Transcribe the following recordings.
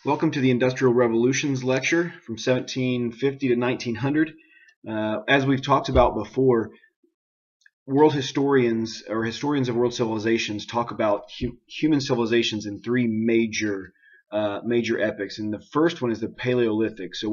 Welcome to the Industrial Revolutions lecture from 1750 to 1900. As we've talked about before, world historians or historians of world civilizations talk about human civilizations in three major epochs. And the first one is the Paleolithic, so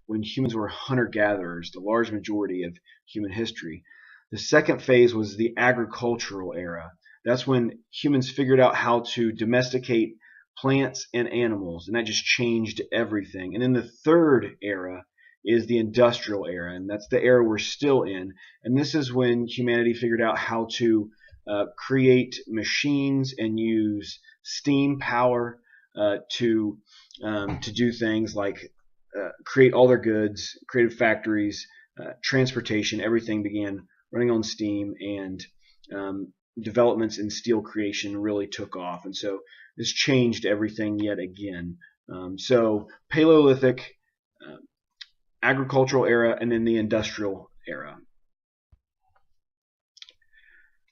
when humans were hunter-gatherers, the large majority of human history. The second phase was the agricultural era. That's when humans figured out how to domesticate plants and animals, and that just changed everything. And then the third era is the industrial era, and that's the era we're still in. And this is when humanity figured out how to create machines and use steam power to do things like create all their goods, created factories, transportation. Everything began running on steam, and developments in steel creation really took off. And so this changed everything yet again. So Paleolithic, agricultural era, and then the industrial era.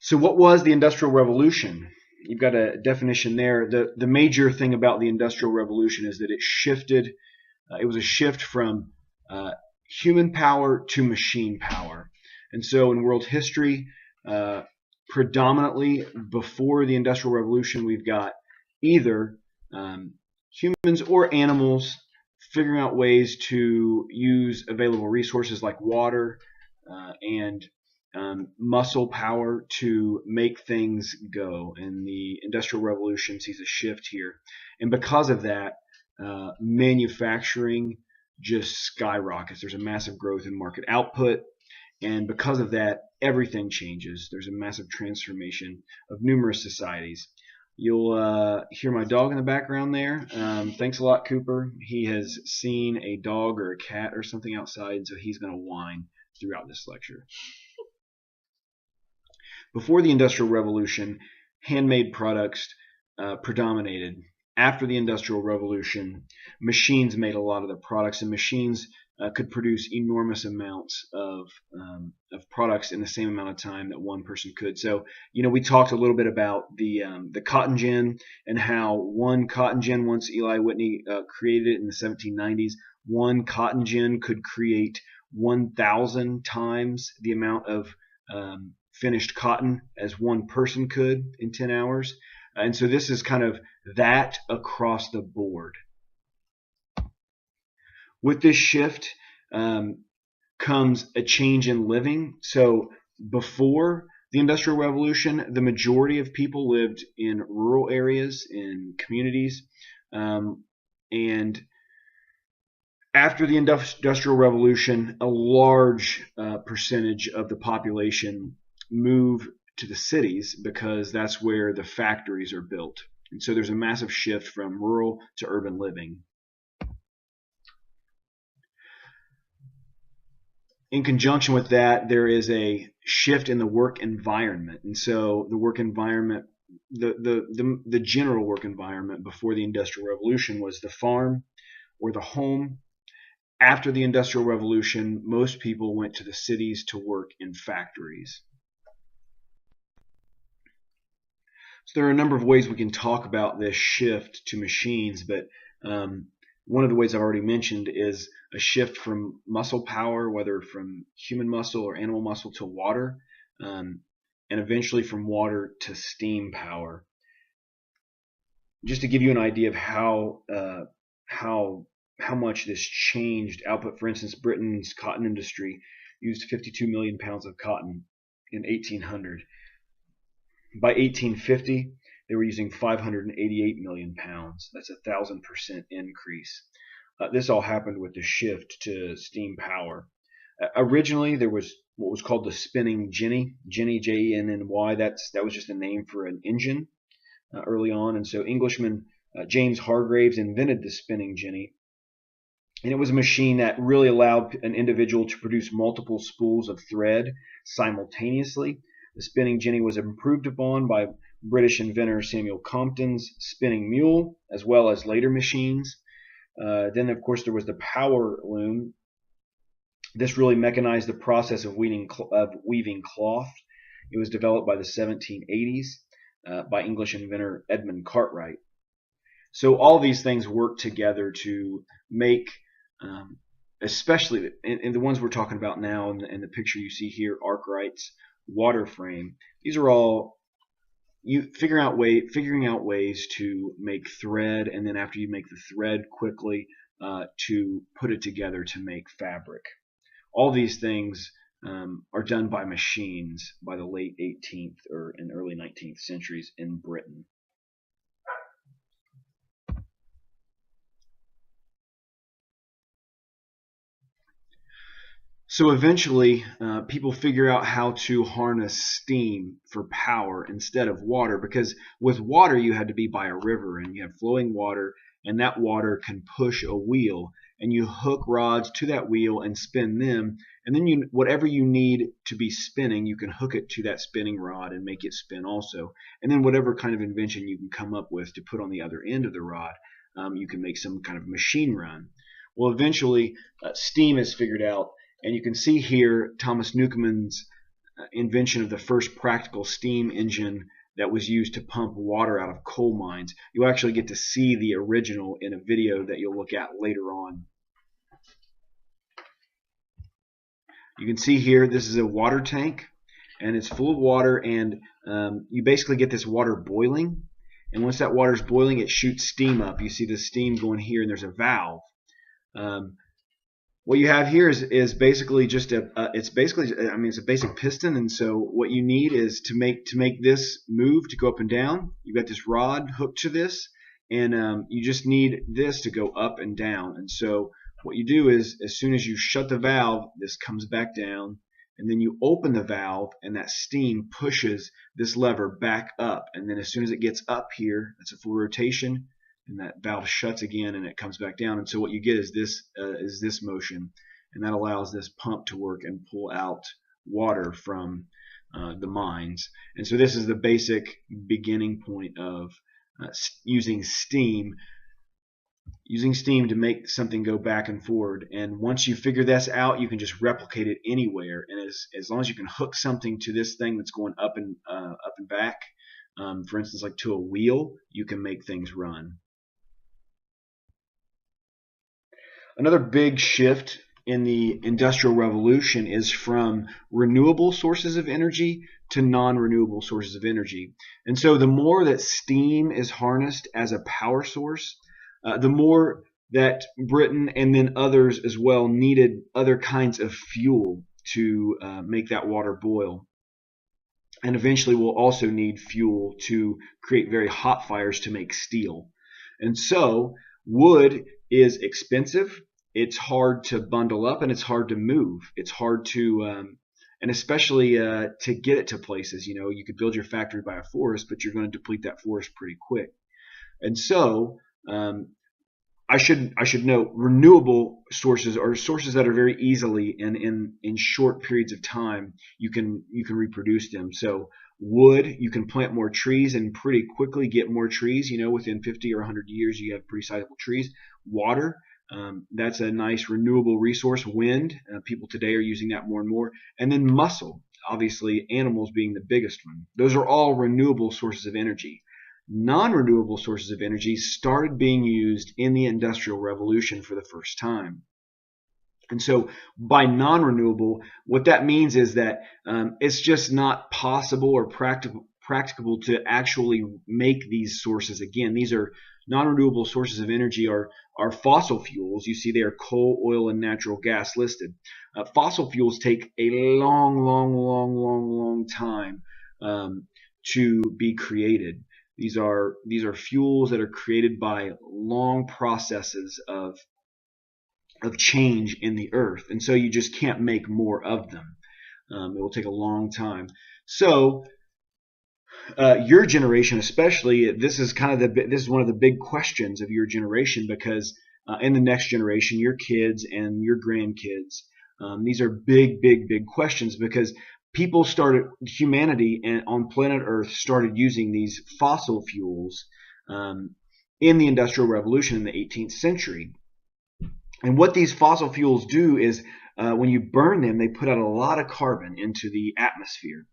So what was the Industrial Revolution? You've got a definition there. The major thing about the Industrial Revolution is that it shifted. It was a shift from human power to machine power. And so in world history, predominantly before the Industrial Revolution, we've got either humans or animals figuring out ways to use available resources like water and muscle power to make things go. And the Industrial Revolution sees a shift here. And because of that, manufacturing just skyrockets. There's a massive growth in market output. And because of that, everything changes. There's a massive transformation of numerous societies. You'll hear my dog in the background there. Thanks a lot, Cooper. He has seen a dog or a cat or something outside, so he's going to whine throughout this lecture. Before the Industrial Revolution, handmade products predominated. After the Industrial Revolution, machines made a lot of the products, and machines could produce enormous amounts of products in the same amount of time that one person could. So, we talked a little bit about the cotton gin and how one cotton gin, once Eli Whitney created it in the 1790s, one cotton gin could create 1,000 times the amount of finished cotton as one person could in 10 hours. And so this is kind of that across the board. With this shift comes a change in living. So before the Industrial Revolution, the majority of people lived in rural areas, in communities. And after the Industrial Revolution, a large percentage of the population moved to the cities because that's where the factories are built. And so there's a massive shift from rural to urban living. In conjunction with that, there is a shift in the work environment. And so the work environment, the general work environment before the Industrial Revolution was the farm or the home. After the Industrial Revolution, most people went to the cities to work in factories. So there are a number of ways we can talk about this shift to machines, but one of the ways I've already mentioned is a shift from muscle power, whether from human muscle or animal muscle, to water, and eventually from water to steam power. Just to give you an idea of how much this changed output, for instance, Britain's cotton industry used 52 million pounds of cotton in 1800. By 1850, they were using 588 million pounds. That's a 1,000% increase. This all happened with the shift to steam power. Originally, there was what was called the spinning jenny, Jenny, that was just a name for an engine early on. And so Englishman James Hargreaves invented the spinning jenny. And it was a machine that really allowed an individual to produce multiple spools of thread simultaneously. The spinning jenny was improved upon by British inventor Samuel Compton's spinning mule, as well as later machines. Then, of course, there was the power loom. This really mechanized the process of weaving cloth. It was developed by the 1780s by English inventor Edmund Cartwright. So all these things work together to make, especially in the ones we're talking about now, in the picture you see here, Arkwright's water frame. These are all figuring out ways to make thread, and then after you make the thread quickly, to put it together to make fabric. All these things are done by machines by the late 18th or in early 19th centuries in Britain. So eventually, people figure out how to harness steam for power instead of water, because with water you had to be by a river and you have flowing water, and that water can push a wheel, and you hook rods to that wheel and spin them, and then whatever you need to be spinning, you can hook it to that spinning rod and make it spin also, and then whatever kind of invention you can come up with to put on the other end of the rod, you can make some kind of machine run. Well, eventually, steam is figured out. And you can see here Thomas Newcomen's invention of the first practical steam engine that was used to pump water out of coal mines. You'll actually get to see the original in a video that you'll look at later on. You can see here this is a water tank, and it's full of water, and you basically get this water boiling. And once that water is boiling, it shoots steam up. You see the steam going here, and there's a valve. What you have here is basically just it's a basic piston, and so what you need is to make this move to go up and down. You've got this rod hooked to this, and you just need this to go up and down. And so what you do is, as soon as you shut the valve, this comes back down, and then you open the valve, and that steam pushes this lever back up, and then as soon as it gets up here, that's a full rotation, and that valve shuts again and it comes back down. And so what you get is this motion, and that allows this pump to work and pull out water from the mines. And so this is the basic beginning point of using steam to make something go back and forward. And once you figure this out, you can just replicate it anywhere, and as long as you can hook something to this thing that's going up and back, for instance like to a wheel, you can make things run. Another big shift in the Industrial Revolution is from renewable sources of energy to non-renewable sources of energy. And so the more that steam is harnessed as a power source, the more that Britain and then others as well needed other kinds of fuel to make that water boil. And eventually we'll also need fuel to create very hot fires to make steel. And so wood is expensive, it's hard to bundle up, and it's hard to move. It's hard to, and especially to get it to places. You know, you could build your factory by a forest, but you're going to deplete that forest pretty quick. And so I should note, renewable sources are sources that are very easily and in short periods of time you can reproduce them. So wood, you can plant more trees and pretty quickly get more trees. You know, within 50 or 100 years you have pretty sizable trees. Water, that's a nice renewable resource. Wind, people today are using that more and more. And then muscle, obviously animals being the biggest one. Those are all renewable sources of energy. Non-renewable sources of energy started being used in the Industrial Revolution for the first time. And so by non-renewable, what that means is that it's just not possible or practicable to actually make these sources again. These are non-renewable sources of energy are fossil fuels. You see they are coal, oil, and natural gas listed. Fossil fuels take a long time to be created. These are fuels that are created by long processes of change in the earth, and so you just can't make more of them. It will take a long time. So your generation, especially, this is one of the big questions of your generation, because in the next generation, your kids and your grandkids, these are big questions, because humanity on planet Earth started using these fossil fuels in the Industrial Revolution in the 18th century. And what these fossil fuels do is when you burn them, they put out a lot of carbon into the atmosphere.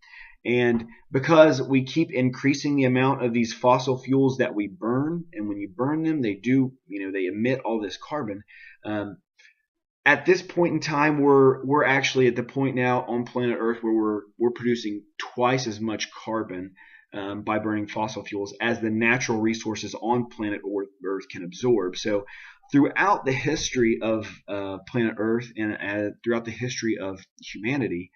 And because we keep increasing the amount of these fossil fuels that we burn, and when you burn them, they emit all this carbon. At this point in time, we're actually at the point now on planet Earth where we're producing twice as much carbon by burning fossil fuels as the natural resources on planet Earth can absorb. So throughout the history of planet Earth and throughout the history of humanity,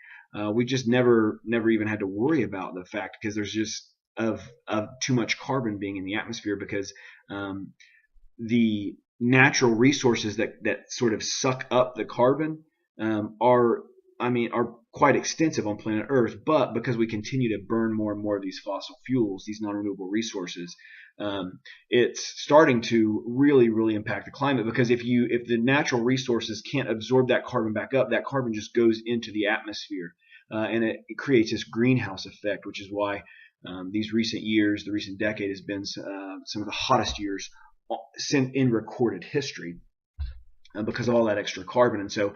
we just never even had to worry about the fact, because there's just of too much carbon being in the atmosphere, because the natural resources that sort of suck up the carbon are quite extensive on planet Earth. But because we continue to burn more and more of these fossil fuels, these non-renewable resources, it's starting to really impact the climate. Because if the natural resources can't absorb that carbon back up, that carbon just goes into the atmosphere, and it creates this greenhouse effect, which is why these recent years, the recent decade, has been some of the hottest years in recorded history, because of all that extra carbon. And so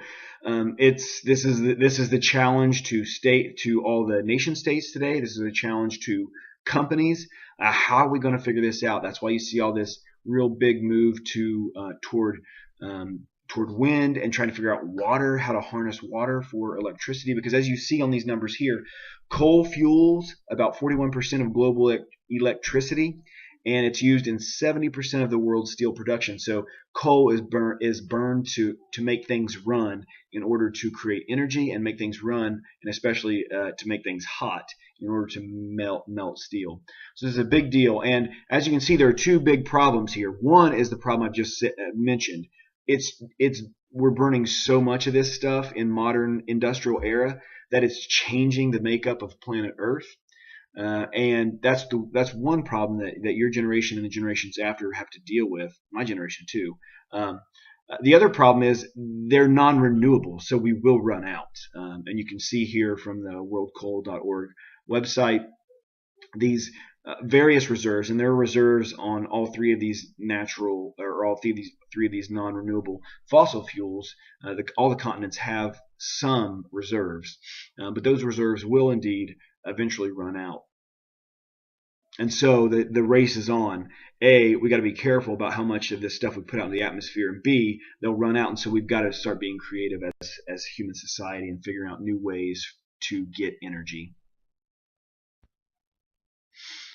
this is the challenge to all the nation states today. This is a challenge to companies. How are we going to figure this out? That's why you see all this real big move toward wind, and trying to figure out water, how to harness water for electricity. Because as you see on these numbers here, coal fuels about 41% of global electricity, and it's used in 70% of the world's steel production. So coal is burned to make things run, in order to create energy and make things run, and especially to make things hot, in order to melt steel. So this is a big deal. And as you can see, there are two big problems here. One is the problem I've just mentioned. We're burning so much of this stuff in modern industrial era that it's changing the makeup of planet Earth. And that's one problem that your generation and the generations after have to deal with. My generation too. The other problem is they're non-renewable, so we will run out. And you can see here from the worldcoal.org website these various reserves, and there are reserves on all three of these three of these non-renewable fossil fuels. All the continents have some reserves, but those reserves will indeed eventually run out. And so the race is on. A, we got to be careful about how much of this stuff we put out in the atmosphere, and B, they'll run out, and so we've got to start being creative as human society and figuring out new ways to get energy.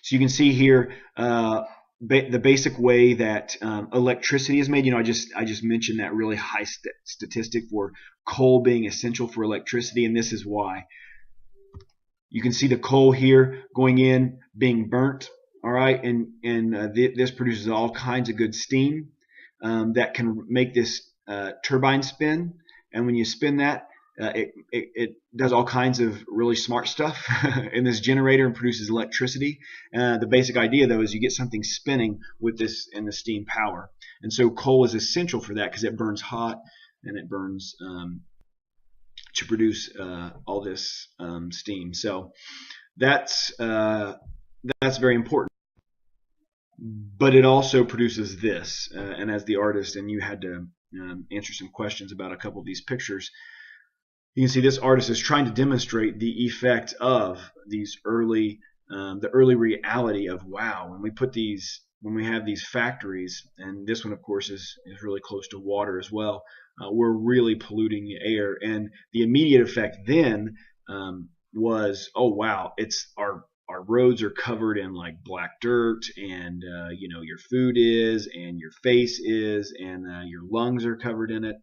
So you can see here the basic way that electricity is made. I just mentioned that really high statistic for coal being essential for electricity, and this is why. You can see the coal here going in, being burnt, all right, and this produces all kinds of good steam that can make this turbine spin. And when you spin that, it does all kinds of really smart stuff in this generator and produces electricity. The basic idea, though, is you get something spinning with this in the steam power. And so coal is essential for that, because it burns hot, and it burns to produce all this steam. So that's very important. But it also produces this. And as the artist, and you had to answer some questions about a couple of these pictures, you can see this artist is trying to demonstrate the effect of these the early reality of, wow, when we have these factories, and this one, of course, is really close to water as well, we're really polluting the air. And the immediate effect then was, oh wow, our roads are covered in like black dirt, and your food is, and your face is, and your lungs are covered in it.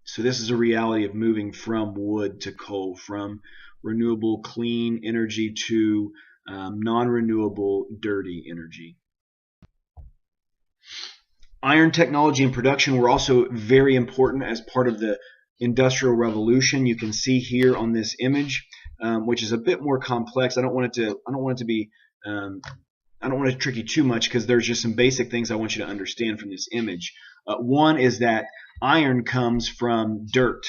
So this is a reality of moving from wood to coal, from renewable clean energy to non-renewable dirty energy. Iron technology and production were also very important as part of the Industrial Revolution. You can see here on this image, which is a bit more complex. I don't want to trick you too much, because there's just some basic things I want you to understand from this image. One is that iron comes from dirt.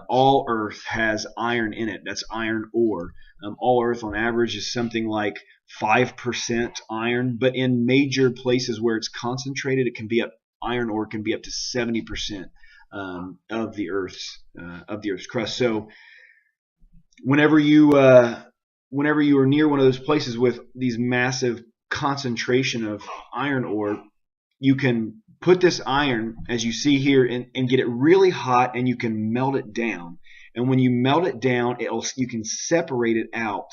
All Earth has iron in it. That's iron ore. All Earth on average is something like 5% iron, but in major places where it's concentrated, iron ore can be up to 70% of the Earth's crust. So whenever you whenever you are near one of those places with these massive concentration of iron ore, you can put this iron, as you see here, and get it really hot, and you can melt it down. And when you melt it down, you can separate it out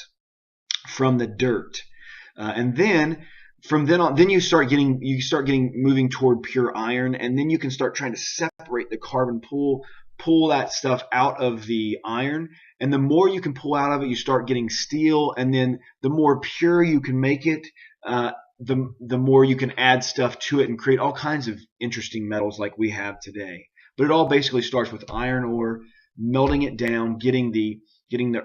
from the dirt, and then from then on, then you start getting moving toward pure iron, and then you can start trying to separate the carbon, pull that stuff out of the iron, and the more you can pull out of it, you start getting steel, and then the more pure you can make it, the more you can add stuff to it and create all kinds of interesting metals like we have today. But it all basically starts with iron ore, melting it down, getting the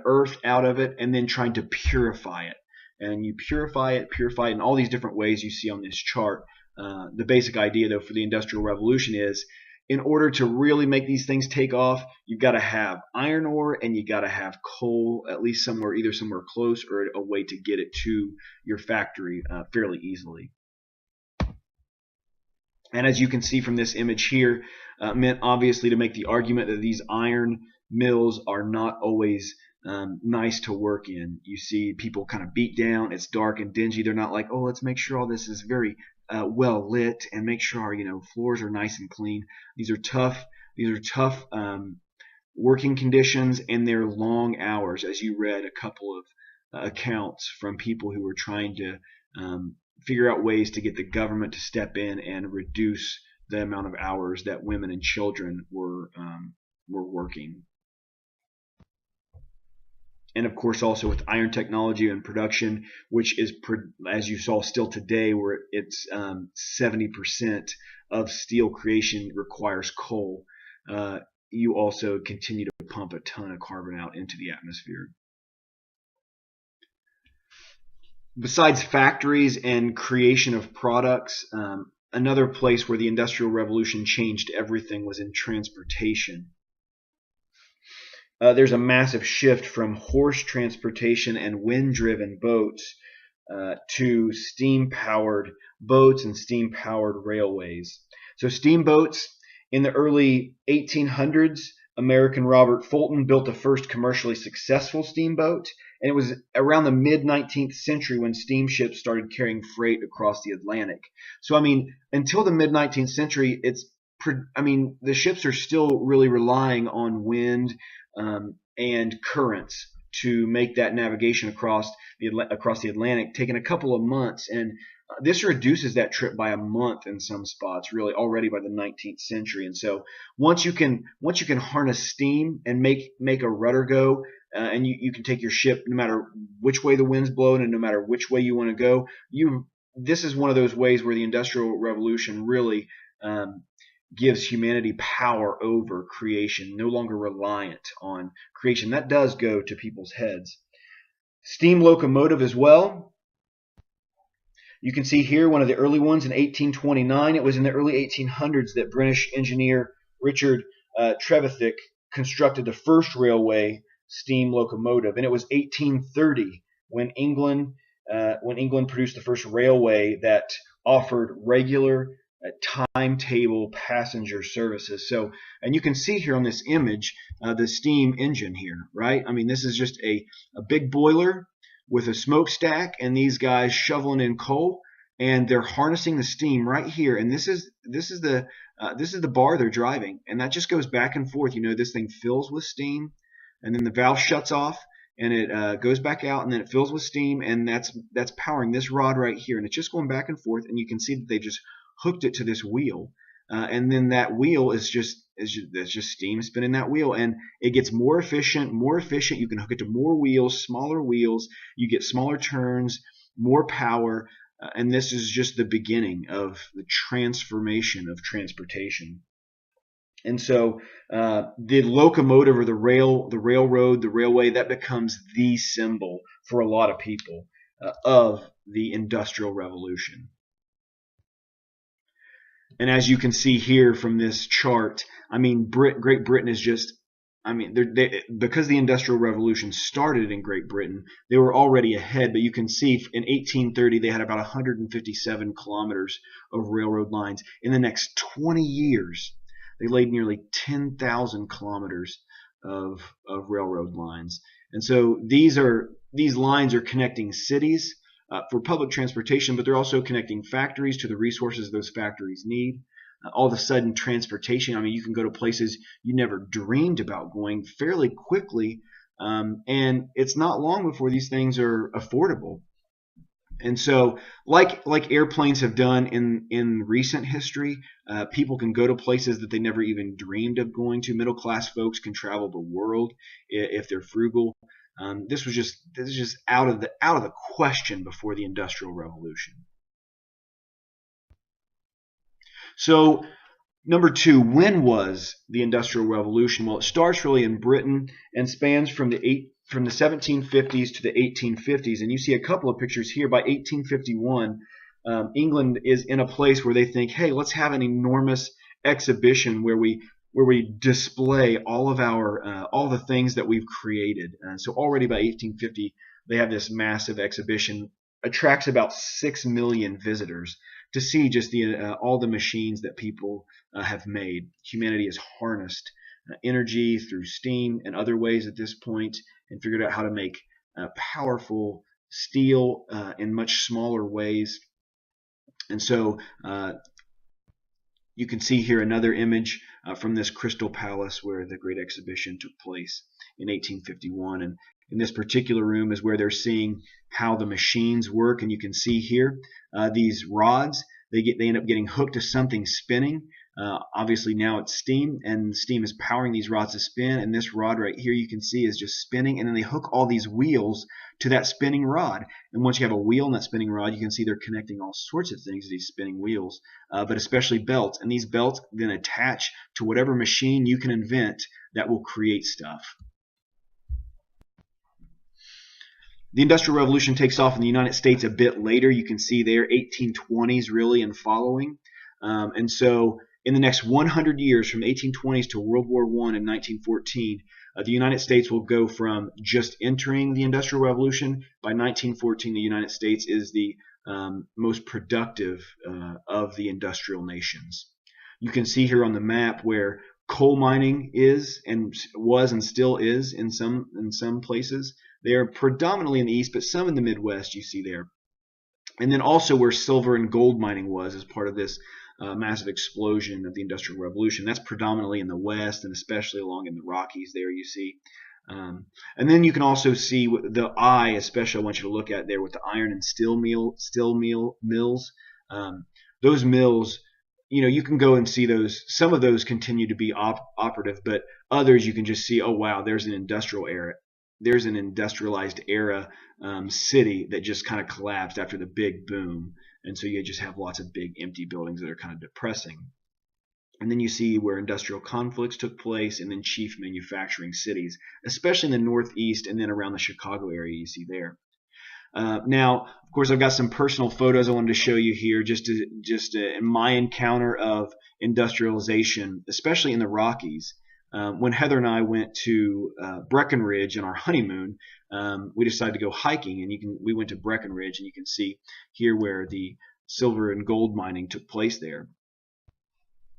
earth out of it, and then trying to purify it. And you purify it in all these different ways you see on this chart. The basic idea, though, for the Industrial Revolution is, in order to really make these things take off, you've got to have iron ore and you got to have coal, at least somewhere, either somewhere close or a way to get it to your factory fairly easily. And as you can see from this image here, meant obviously to make the argument that these iron mills are not always nice to work in. You see people kind of beat down. It's dark and dingy. They're not like, oh, let's make sure all this is very well lit and make sure our floors are nice and clean. These are tough. Working conditions, and they're long hours, as you read a couple of accounts from people who were trying to figure out ways to get the government to step in and reduce the amount of hours that women and children were working. And of course, also with iron technology and production, which is, as you saw, still today, where it's 70% of steel creation requires coal. You also continue to pump a ton of carbon out into the atmosphere. Besides factories and creation of products, another place where the Industrial Revolution changed everything was in transportation. There's a massive shift from horse transportation and wind-driven boats to steam-powered boats and steam-powered railways. So steamboats, in the early 1800s, American Robert Fulton built the first commercially successful steamboat, and it was around the mid-19th century when steamships started carrying freight across the Atlantic. So, I mean, until the mid-19th century, the ships are still really relying on wind and currents to make that navigation across the Atlantic, taking a couple of months. And this reduces that trip by a month in some spots, really, already by the 19th century. And so once you can harness steam and make a rudder go, and you can take your ship no matter which way the wind's blowing and no matter which way you want to go, this is one of those ways where the Industrial Revolution really gives humanity power over creation, no longer reliant on creation. That does go to people's heads. Steam locomotive as well. You can see here one of the early ones in 1829. It was in the early 1800s that British engineer Richard Trevithick constructed the first railway steam locomotive, and it was 1830 when England produced the first railway that offered regular timetable passenger services. So, and you can see here on this image the steam engine here, right? I mean, this is just a big boiler with a smokestack, and these guys shoveling in coal, and they're harnessing the steam right here. And this is the bar they're driving, and that just goes back and forth. This thing fills with steam, and then the valve shuts off, and it goes back out, and then it fills with steam, and that's powering this rod right here, and it's just going back and forth. And you can see that they just hooked it to this wheel, and then that wheel is just steam spinning that wheel, and it gets more efficient. You can hook it to more wheels, smaller wheels. You get smaller turns, more power, and this is just the beginning of the transformation of transportation. And so the locomotive or the railroad, the railway, that becomes the symbol for a lot of people of the Industrial Revolution. And as you can see here from this chart, I mean, Great Britain is just, I mean, because the Industrial Revolution started in Great Britain, they were already ahead. But you can see in 1830 they had about 157 kilometers of railroad lines. In the next 20 years, they laid nearly 10,000 kilometers of railroad lines. And so these lines are connecting cities for public transportation, but they're also connecting factories to the resources those factories need. All of a sudden, transportation, I mean, you can go to places you never dreamed about going fairly quickly, and it's not long before these things are affordable. And so, like airplanes have done in recent history, people can go to places that they never even dreamed of going to. Middle class folks can travel the world if they're frugal. This is just out of the question before the Industrial Revolution. So, number two, when was the Industrial Revolution? Well, it starts really in Britain and spans from the 1750s to the 1850s. And you see a couple of pictures here. By 1851, England is in a place where they think, hey, let's have an enormous exhibition where we display all of our all the things that we've created. And so already by 1850, they have this massive exhibition, attracts about 6 million visitors to see just all the machines that people have made. Humanity has harnessed energy through steam and other ways at this point, and figured out how to make powerful steel in much smaller ways. And so you can see here another image from this Crystal Palace where the Great Exhibition took place in 1851. And in this particular room is where they're seeing how the machines work. And you can see here these rods, they end up getting hooked to something spinning. Obviously now it's steam, and steam is powering these rods to spin, and this rod right here you can see is just spinning, and then they hook all these wheels to that spinning rod. And once you have a wheel in that spinning rod, you can see they're connecting all sorts of things to these spinning wheels, but especially belts. And these belts then attach to whatever machine you can invent that will create stuff. The Industrial Revolution takes off in the United States a bit later. You can see there 1820s really and following. And so in the next 100 years, from 1820s to World War I in 1914, the United States will go from just entering the Industrial Revolution. By 1914, the United States is the most productive of the industrial nations. You can see here on the map where coal mining is and was and still is in some places. They are predominantly in the east, but some in the Midwest you see there. And then also where silver and gold mining was as part of this massive explosion of the Industrial Revolution. That's predominantly in the West, and especially along in the Rockies there you see. And then you can also see the eye, especially I want you to look at there with the iron and steel mills. Those mills, you know, you can go and see those. Some of those continue to be operative, but others you can just see, oh wow, there's an industrial era. There's an industrialized era city that just kind of collapsed after the big boom. And so you just have lots of big empty buildings that are kind of depressing. And then you see where industrial conflicts took place, and then chief manufacturing cities, especially in the Northeast and then around the Chicago area you see there. Now, of course, I've got some personal photos I wanted to show you here, just in my encounter of industrialization, especially in the Rockies. When Heather and I went to Breckenridge on our honeymoon, we decided to go hiking, and we went to Breckenridge, and you can see here where the silver and gold mining took place there.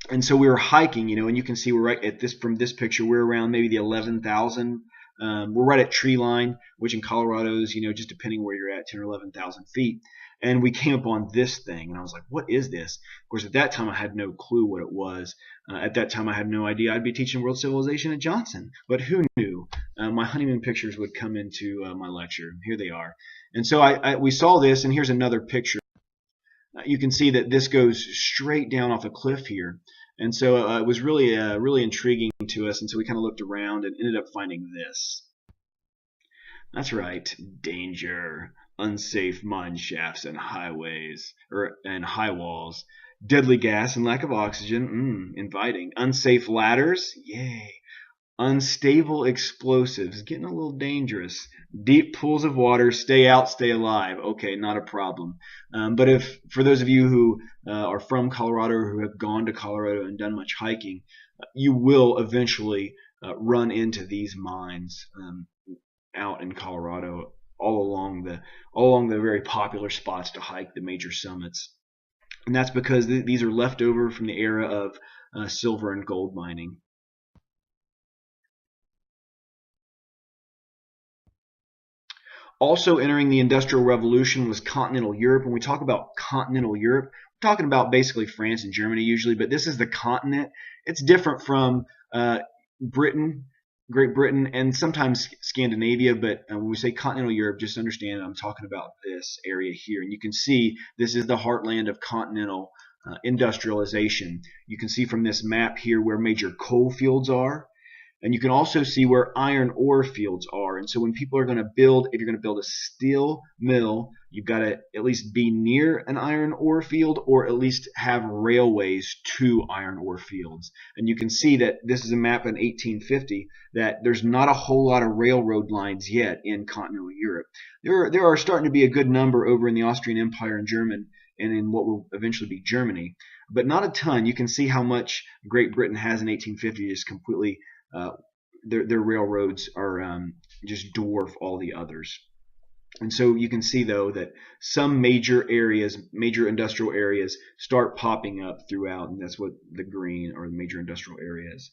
And so we were hiking, you know, and you can see we're right at from this picture, we're around maybe the 11,000. We're right at tree line, which in Colorado is, you know, just depending where you're at, 10 or 11,000 feet. And we came upon this thing, and I was like, what is this? Of course, at that time, I had no clue what it was. At that time, I had no idea I'd be teaching world civilization at Johnson. But who knew? My honeymoon pictures would come into my lecture. Here they are. And so we saw this, and here's another picture. You can see that this goes straight down off a cliff here. And so it was really intriguing to us, and so we kind of looked around and ended up finding this. That's right, danger, unsafe mine shafts and highways, and high walls, deadly gas and lack of oxygen, inviting, unsafe ladders, yay, unstable explosives, getting a little dangerous, deep pools of water, stay out, stay alive, okay, not a problem. But if, for those of you who are from Colorado or who have gone to Colorado and done much hiking, you will eventually run into these mines out in Colorado, all along the very popular spots to hike, the major summits. And that's because these are left over from the era of silver and gold mining. Also entering the Industrial Revolution was continental Europe. When we talk about continental Europe, we're talking about basically France and Germany usually, but this is the continent. It's different from Britain, Great Britain, and sometimes Scandinavia, but when we say continental Europe, just understand I'm talking about this area here. And you can see this is the heartland of continental industrialization. You can see from this map here where major coal fields are. And you can also see where iron ore fields are. And so when people are going to build, if you're going to build a steel mill, you've got to at least be near an iron ore field or at least have railways to iron ore fields. And you can see that this is a map in 1850 that there's not a whole lot of railroad lines yet in continental Europe. There are starting to be a good number over in the Austrian Empire and German and in what will eventually be Germany, but not a ton. You can see how much Great Britain has in 1850 is completely their railroads are just dwarf all the others. And so you can see, though, that some major areas, major industrial areas, start popping up throughout, and that's what the green or the major industrial areas.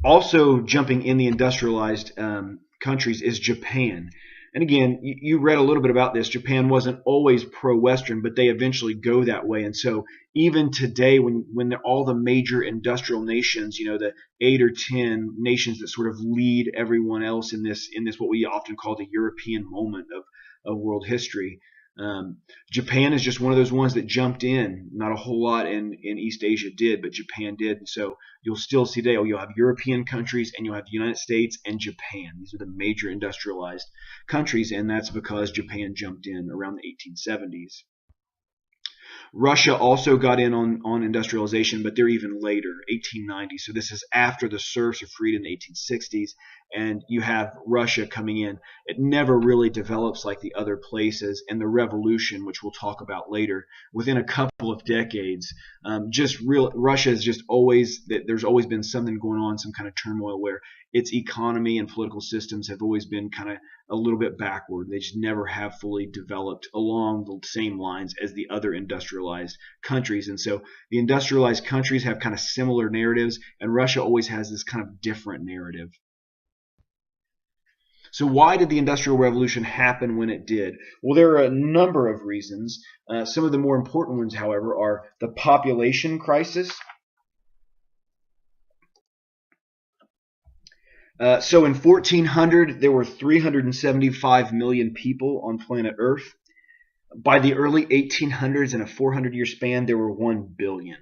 Also jumping in the industrialized countries is Japan. And again, you read a little bit about this. Japan wasn't always pro-Western, but they eventually go that way. And so even today, when all the major industrial nations, the 8 or 10 nations that sort of lead everyone else in this what we often call the European moment of world history, Japan is just one of those ones that jumped in. Not a whole lot in East Asia did, but Japan did. And so you'll still see today, you'll have European countries and you'll have the United States and Japan. These are the major industrialized countries, and that's because Japan jumped in around the 1870s. Russia also got in on industrialization, but they're even later, 1890. So this is after the serfs are freed in the 1860s, and you have Russia coming in. It never really develops like the other places, and the revolution, which we'll talk about later, within a couple of decades, Russia is just always, there's always been something going on, some kind of turmoil where its economy and political systems have always been kind of a little bit backward. They just never have fully developed along the same lines as the other industrialized countries. And so the industrialized countries have kind of similar narratives, and Russia always has this kind of different narrative. So why did the Industrial Revolution happen when it did? Well, there are a number of reasons. Some of the more important ones, however, are the population crisis. So in 1400, there were 375 million people on planet Earth. By the early 1800s, in a 400-year span, there were 1 billion.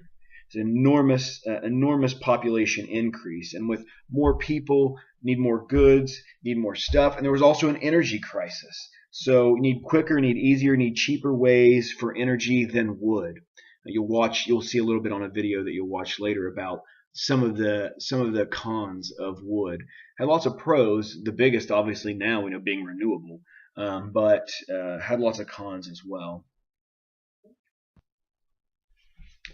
It's an enormous population increase. And with more people, need more goods, need more stuff. And there was also an energy crisis. So you need quicker, need easier, need cheaper ways for energy than wood. You'll see a little bit on a video that you'll watch later about some of the cons of wood. Had lots of pros. The biggest, obviously, now being renewable, but had lots of cons as well.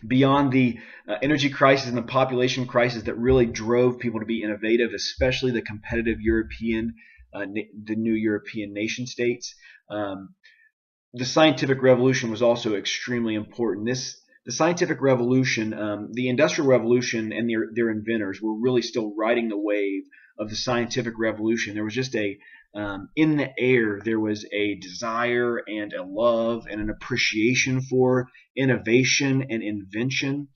Beyond the energy crisis and the population crisis that really drove people to be innovative, especially the competitive the new European nation states, the scientific revolution was also extremely important. The scientific revolution, the Industrial Revolution and their inventors were really still riding the wave of the scientific revolution. There was just in the air, there was a desire and a love and an appreciation for innovation and invention,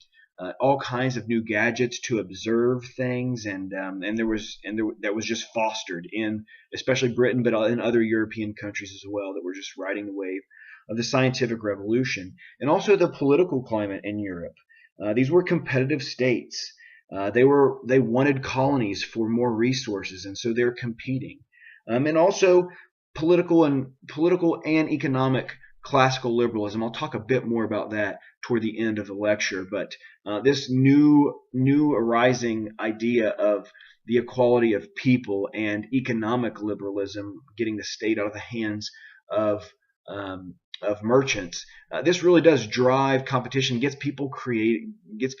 all kinds of new gadgets to observe things, and that was just fostered in especially Britain, but in other European countries as well, that were just riding the wave of the scientific revolution. And also the political climate in Europe. These were competitive states. They wanted colonies for more resources, and so they're competing. And also political and economic classical liberalism. I'll talk a bit more about that toward the end of the lecture. But this new arising idea of the equality of people and economic liberalism, getting the state out of the hands of merchants. This really does drive competition, gets people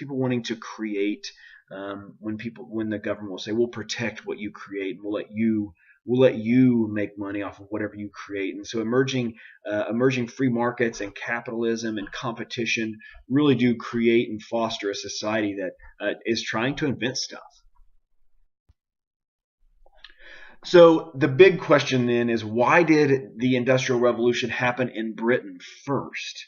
wanting to create. When the government will say, we'll protect what you create, and we'll let you make money off of whatever you create. And so emerging free markets and capitalism and competition really do create and foster a society that is trying to invent stuff. So the big question then is, why did the Industrial Revolution happen in Britain first?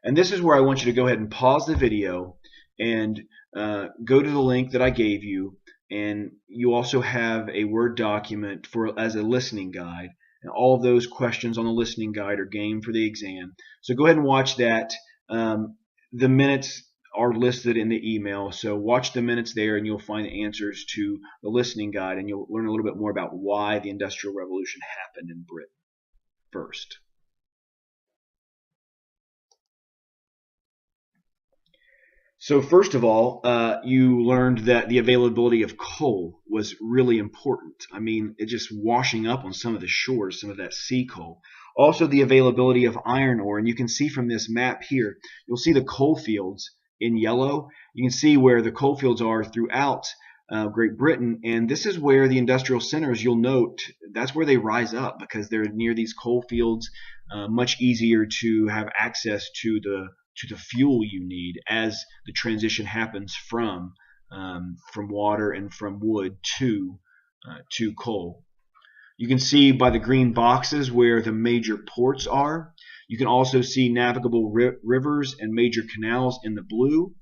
And this is where I want you to go ahead and pause the video and go to the link that I gave you. And you also have a Word document as a listening guide. And all of those questions on the listening guide are game for the exam. So go ahead and watch that. The minutes are listed in the email, so watch the minutes there and you'll find the answers to the listening guide, and you'll learn a little bit more about why the Industrial Revolution happened in Britain first. So first of all, you learned that the availability of coal was really important. I mean, it just washing up on some of the shores, some of that sea coal. Also the availability of iron ore, and you can see from this map here, you'll see the coal fields in yellow. You can see where the coal fields are throughout Great Britain, and this is where the industrial centers, you'll note, that's where they rise up because they're near these coal fields. Much easier to have access to the fuel you need as the transition happens from water and from wood to coal. You can see by the green boxes where the major ports are. You can also see navigable rivers and major canals in the blue,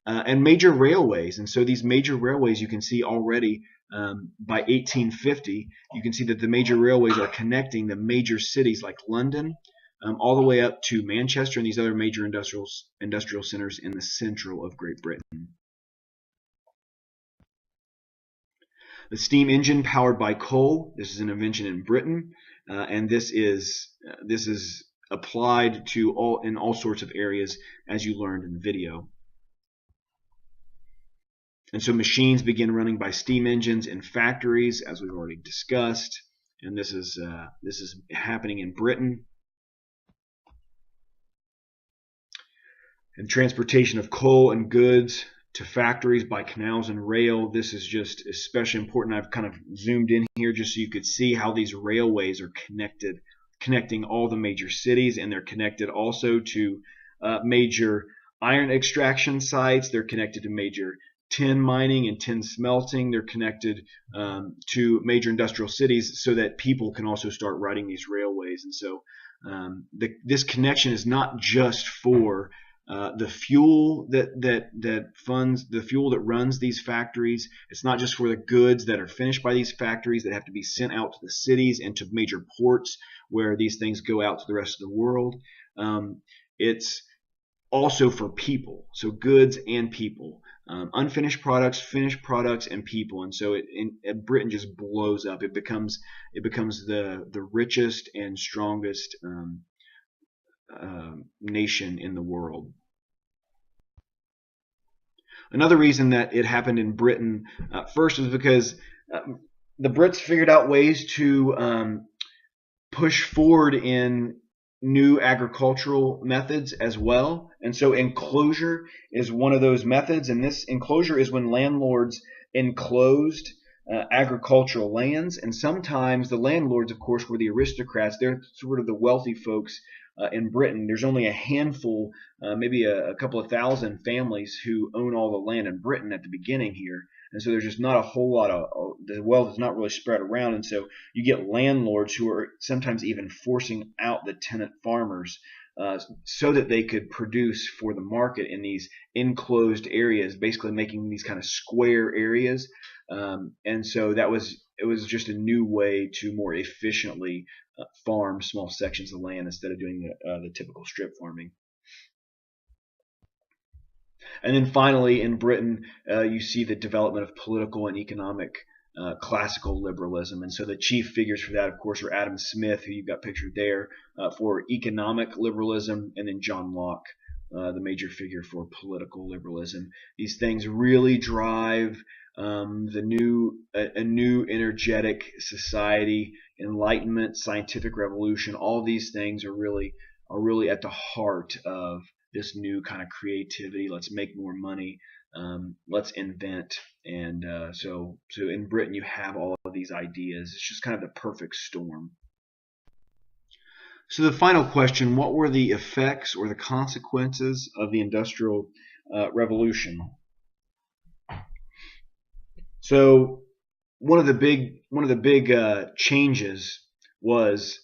and major railways. And so these major railways, you can see already by 1850, you can see that the major railways are connecting the major cities like London, all the way up to Manchester and these other major industrial centers in the central of Great Britain. The steam engine powered by coal. This is an invention in Britain, and this is applied to in all sorts of areas, as you learned in the video. And so machines begin running by steam engines in factories, as we've already discussed. And this is happening in Britain. And transportation of coal and goods to factories by canals and rail. This is just especially important. I've kind of zoomed in here just so you could see how these railways are connecting all the major cities, and they're connected also to major iron extraction sites. They're connected to major tin mining and tin smelting. They're connected to major industrial cities so that people can also start riding these railways. And so this connection is not just for the fuel that funds the fuel that runs these factories. It's not just for the goods that are finished by these factories that have to be sent out to the cities and to major ports where these things go out to the rest of the world. It's also for people, so goods and people, unfinished products, finished products, and people. And so Britain just blows up. It becomes the richest and strongest nation in the world. Another reason that it happened in Britain first is because the Brits figured out ways to push forward in new agricultural methods as well. And so enclosure is one of those methods, and this enclosure is when landlords enclosed agricultural lands. And sometimes the landlords, of course, were the aristocrats. They're sort of the wealthy folks in Britain. There's only a handful, maybe a couple of thousand families who own all the land in Britain at the beginning here. And so there's just not a whole lot of, the wealth is not really spread around. And so you get landlords who are sometimes even forcing out the tenant farmers so that they could produce for the market in these enclosed areas, basically making these kind of square areas. And so it was just a new way to more efficiently farm small sections of land instead of doing the typical strip farming. And then finally, in Britain, you see the development of political and economic classical liberalism. And so the chief figures for that, of course, are Adam Smith, who you've got pictured there, for economic liberalism, and then John Locke, the major figure for political liberalism. These things really drive a new energetic society, enlightenment, scientific revolution. All these things are really at the heart of this new kind of creativity. Let's make more money. Let's invent. And so in Britain you have all of these ideas. It's just kind of the perfect storm. So the final question: what were the effects or the consequences of the Industrial Revolution? So one of the big changes was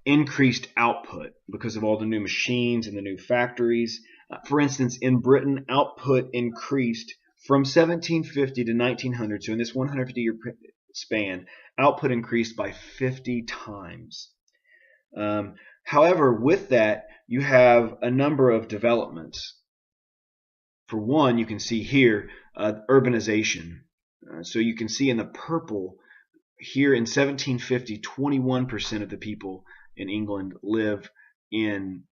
increased output because of all the new machines and the new factories. For instance, in Britain, output increased from 1750 to 1900. So in this 150-year span, output increased by 50 times. However, with that, you have a number of developments. For one, you can see here urbanization. So you can see in the purple here in 1750, 21% of the people in England live in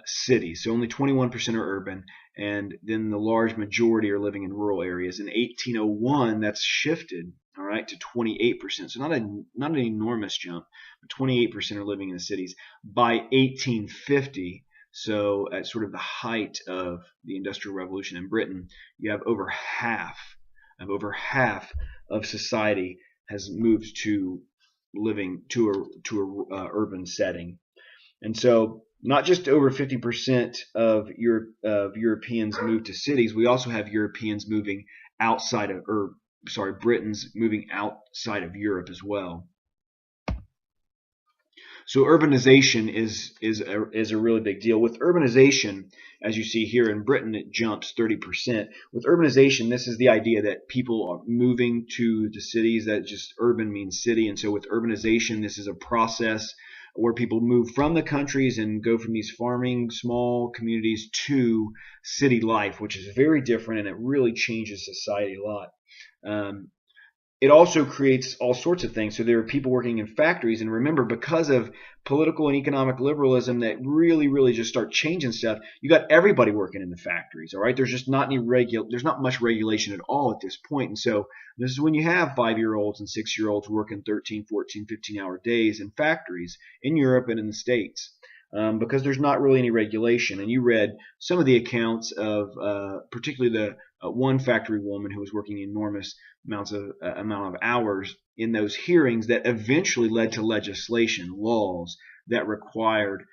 cities. So only 21% are urban, and then the large majority are living in rural areas. In 1801, that's shifted, all right, to 28%. So not an enormous jump, but 28% are living in the cities. By 1850, so at sort of the height of the Industrial Revolution in Britain, you have over half of society has moved to living to a urban setting. And so not just over 50% of Europeans move to cities, we also have Europeans moving outside of, Britons moving outside of Europe as well. So urbanization is a really big deal. With urbanization, as you see here in Britain, it jumps 30%. With urbanization, this is the idea that people are moving to the cities. That just urban means city. And so with urbanization, this is a process where people move from the countries and go from these farming small communities to city life, which is very different, and it really changes society a lot. It also creates all sorts of things. So there are people working in factories, and remember, because of political and economic liberalism that really just start changing stuff, you got everybody working in the factories. All right, there's just not there's not much regulation at all at this point. And so this is when you have 5-year-olds and 6-year-olds working 13, 14, 15-hour days in factories in Europe and in the States. Because there's not really any regulation. And you read some of the accounts of particularly the one factory woman who was working enormous amount of hours in those hearings that eventually led to legislation, laws that required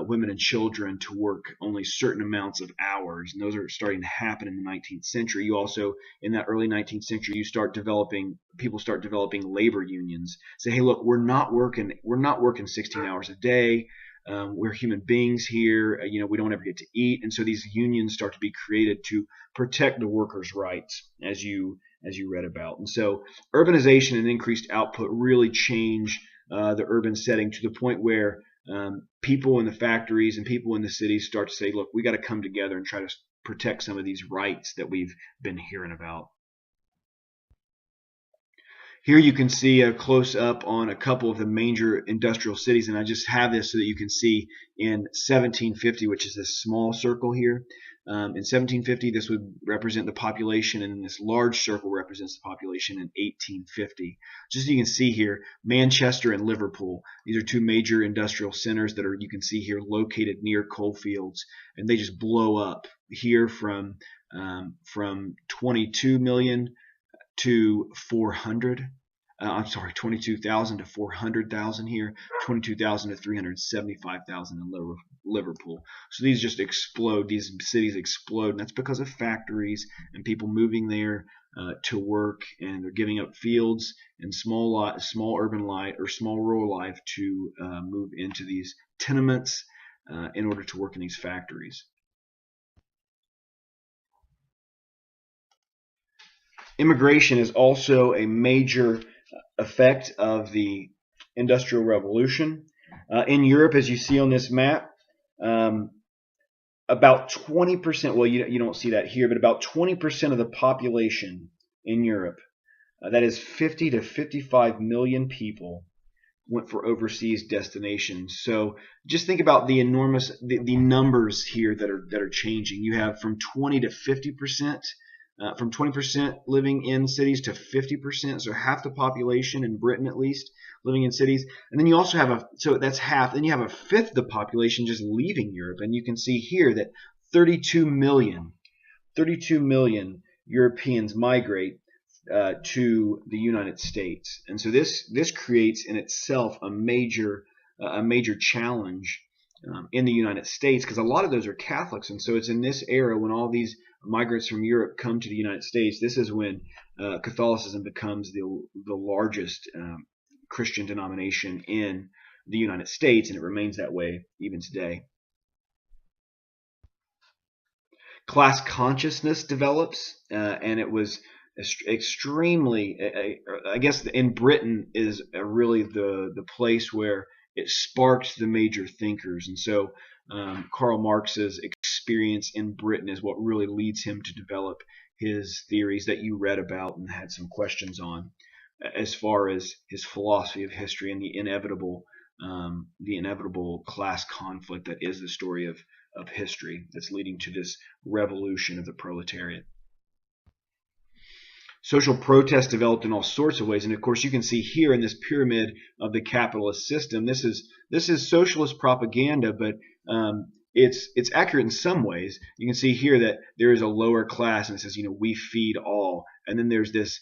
women and children to work only certain amounts of hours. And those are starting to happen in the 19th century. You also, in that early 19th century, people start developing labor unions. Say, hey, look, we're not working 16 hours a day. We're human beings here. We don't ever get to eat, and so these unions start to be created to protect the workers' rights, as you read about. And so, urbanization and increased output really change the urban setting to the point where people in the factories and people in the cities start to say, "Look, we got to come together and try to protect some of these rights that we've been hearing about." Here you can see a close-up on a couple of the major industrial cities, and I just have this so that you can see in 1750, which is this small circle here. In 1750, this would represent the population, and this large circle represents the population in 1850. Just so you can see here, Manchester and Liverpool. These are two major industrial centers that you can see here located near coal fields, and they just blow up here from 22 million to 400. 22,000 to 400,000 here, 22,000 to 375,000 in Liverpool. So these just explode. These cities explode, and that's because of factories and people moving there to work, and they're giving up fields and small urban life or small rural life to move into these tenements in order to work in these factories. Immigration is also a major effect of the Industrial Revolution. In Europe, as you see on this map, about 20%, well, you don't see that here, but about 20% of the population in Europe, that is 50 to 55 million people, went for overseas destinations. So just think about the enormous the numbers here that are changing. You have from 20 to 50%. From 20% living in cities to 50%, so half the population in Britain at least living in cities. And then you also have so that's half, then you have a fifth of the population just leaving Europe. And you can see here that 32 million Europeans migrate to the United States. And so this creates in itself a major challenge in the United States, because a lot of those are Catholics. And so it's in this era when all these migrants from Europe come to the United States. This is when Catholicism becomes the largest Christian denomination in the United States, and it remains that way even today. Class consciousness develops, and it was extremely, I guess in Britain is really the place where it sparked the major thinkers. And so Karl Marx's experience in Britain is what really leads him to develop his theories that you read about and had some questions on, as far as his philosophy of history and the inevitable class conflict that is the story of history that's leading to this revolution of the proletariat. Social protest developed in all sorts of ways, and of course you can see here in this pyramid of the capitalist system, this is socialist propaganda, but it's accurate in some ways. You can see here that there is a lower class, and it says, we feed all, and then there's this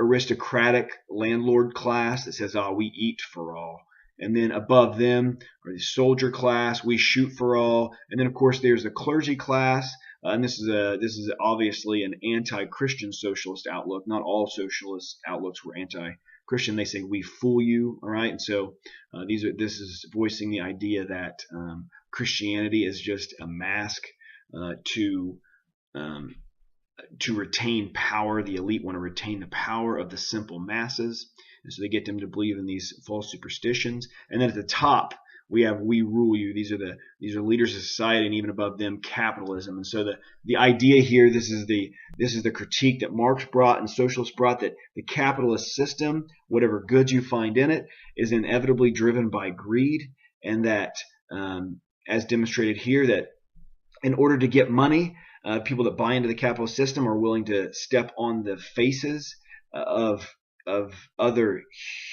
aristocratic landlord class that says, we eat for all. And then above them are the soldier class, we shoot for all. And then of course there's the clergy class, and this is obviously an anti-Christian socialist outlook. Not all socialist outlooks were anti-Christian. They say we fool you, all right. And so this is voicing the idea that Christianity is just a mask to retain power. The elite want to retain the power of the simple masses. And so they get them to believe in these false superstitions. And then at the top, we have "we rule you." These are leaders of society, and even above them, capitalism. And so the idea here, this is the critique that Marx brought and socialists brought, that the capitalist system, whatever goods you find in it, is inevitably driven by greed, and that, as demonstrated here, that in order to get money, people that buy into the capitalist system are willing to step on the faces of other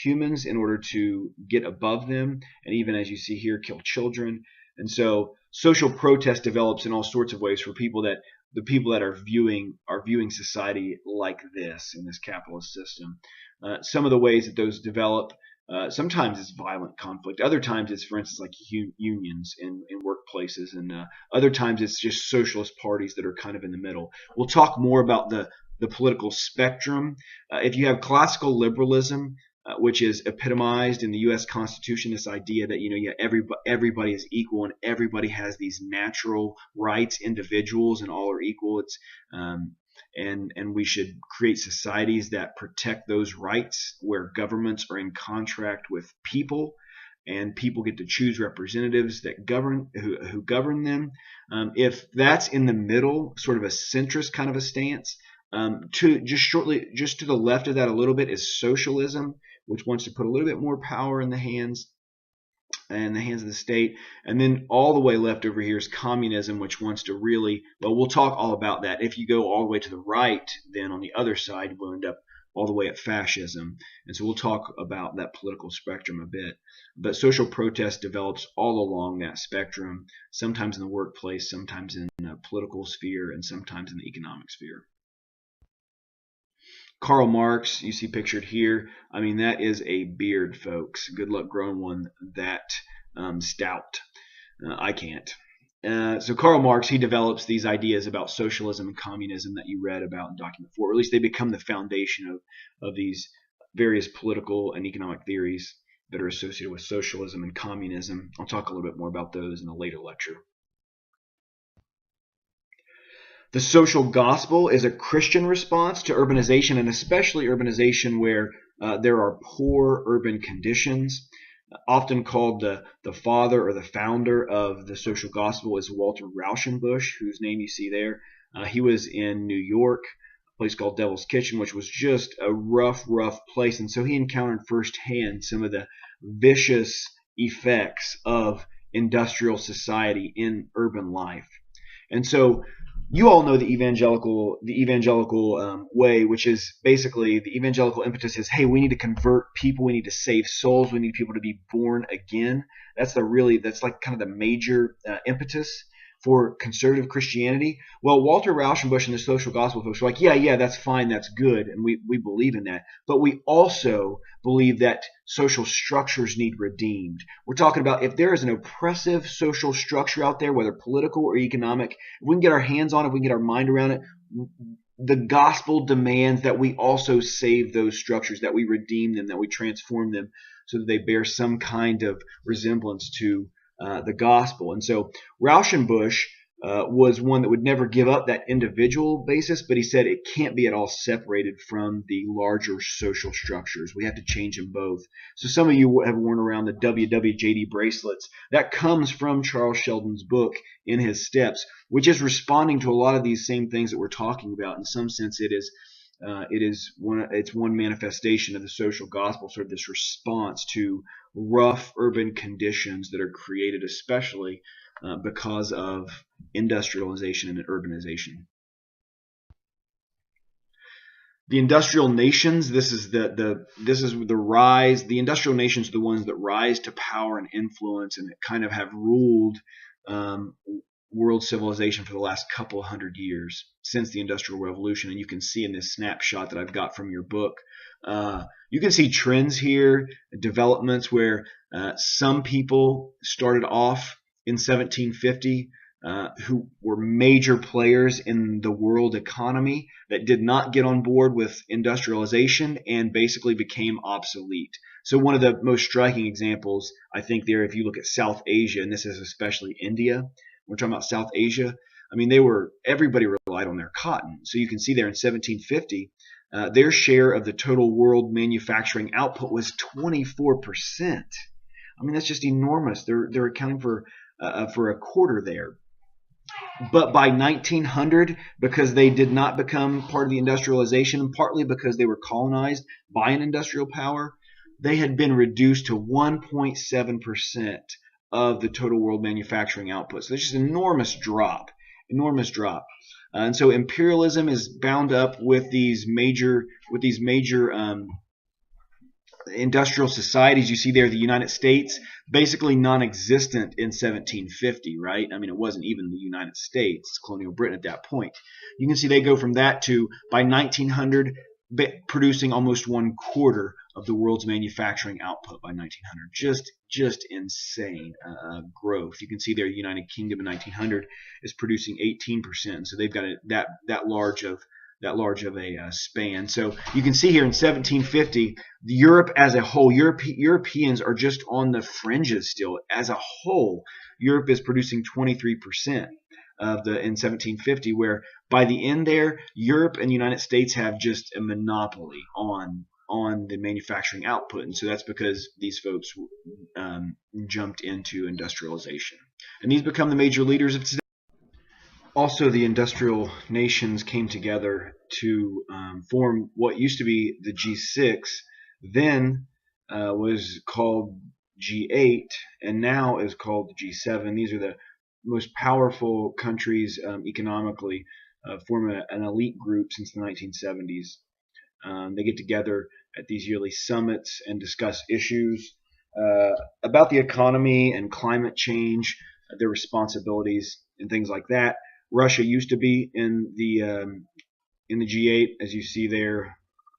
humans in order to get above them, and even, as you see here, kill children. And so social protest develops in all sorts of ways for the people that are viewing society like this, in this capitalist system. Some of the ways that those develop, sometimes it's violent conflict. Other times it's, for instance, like unions in workplaces, and other times it's just socialist parties that are kind of in the middle. We'll talk more about the political spectrum. If you have classical liberalism, which is epitomized in the U.S. Constitution, this idea that everybody is equal and everybody has these natural rights, individuals, and all are equal. It's and we should create societies that protect those rights, where governments are in contract with people, and people get to choose representatives that who govern them. If that's in the middle, sort of a centrist kind of a stance. Just to the left of that a little bit is socialism, which wants to put a little bit more power in the hands of the state. And then all the way left over here is communism, which wants to really, well, we'll talk all about that. If you go all the way to the right, then on the other side, we'll end up all the way at fascism. And so we'll talk about that political spectrum a bit. But social protest develops all along that spectrum, sometimes in the workplace, sometimes in the political sphere, and sometimes in the economic sphere. Karl Marx, you see pictured here. I mean, that is a beard, folks. Good luck growing one that stout. I can't. So Karl Marx, he develops these ideas about socialism and communism that you read about in document 4. Or at least they become the foundation of these various political and economic theories that are associated with socialism and communism. I'll talk a little bit more about those in a later lecture. The social gospel is a Christian response to urbanization, and especially urbanization where there are poor urban conditions. Often called the father or the founder of the social gospel is Walter Rauschenbusch, whose name you see there. He was in New York, a place called Devil's Kitchen, which was just a rough place. And so he encountered firsthand some of the vicious effects of industrial society in urban life. And so you all know the evangelical way, which is basically the evangelical impetus is, hey, we need to convert people, we need to save souls, we need people to be born again. That's like kind of the major impetus for conservative Christianity? Well, Walter Rauschenbusch and the social gospel folks were like, yeah, that's fine, that's good, and we believe in that. But we also believe that social structures need redeemed. We're talking about if there is an oppressive social structure out there, whether political or economic, if we can get our hands on it, if we can get our mind around it, the gospel demands that we also save those structures, that we redeem them, that we transform them so that they bear some kind of resemblance to the gospel. And so Rauschenbusch was one that would never give up that individual basis, but he said it can't be at all separated from the larger social structures. We have to change them both. So some of you have worn around the WWJD bracelets. That comes from Charles Sheldon's book, In His Steps, which is responding to a lot of these same things that we're talking about. In some sense, it's one manifestation of the social gospel, sort of this response to rough urban conditions that are created especially because of industrialization and urbanization. The industrial nations, this is the rise. The industrial nations are the ones that rise to power and influence and that kind of have ruled world civilization for the last couple of hundred years since the Industrial Revolution. And you can see in this snapshot that I've got from your book, you can see trends here, developments where some people started off in 1750 who were major players in the world economy that did not get on board with industrialization and basically became obsolete. So one of the most striking examples, I think, there, if you look at South Asia, and this is especially India, we're talking about South Asia. I mean, everybody relied on their cotton. So you can see there in 1750, their share of the total world manufacturing output was 24%. I mean, that's just enormous. They're accounting for a quarter there. But by 1900, because they did not become part of the industrialization, and partly because they were colonized by an industrial power, they had been reduced to 1.7% of the total world manufacturing output. So there's just an enormous drop. And so imperialism is bound up with these major industrial societies. You see there the United States, basically non-existent in 1750, right? I mean, it wasn't even the United States, it's colonial Britain at that point. You can see they go from that to, by 1900, producing almost 1/4 of the world's manufacturing output by 1900. Just insane growth. You can see there the United Kingdom in 1900 is producing 18%. So they've got that large of a span. So you can see here in 1750, Europe as a whole, Europeans are just on the fringes still. As a whole, Europe is producing 23% in 1750, where by the end there, Europe and the United States have just a monopoly on the manufacturing output. And so that's because these folks jumped into industrialization. And these become the major leaders of today. Also, the industrial nations came together to form what used to be the G6, then was called G8, and now is called the G7. These are the most powerful countries economically, form an elite group since the 1970s. They get together at these yearly summits and discuss issues about the economy and climate change, their responsibilities, and things like that. Russia used to be in the G8, as you see there.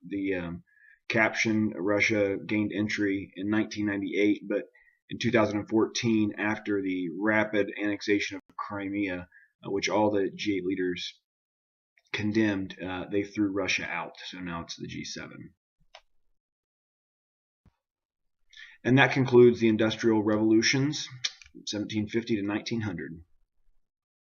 The caption, Russia gained entry in 1998, but in 2014, after the rapid annexation of Crimea, which all the G8 leaders condemned, they threw Russia out. So now it's the G7. And that concludes the Industrial Revolutions, 1750 to 1900.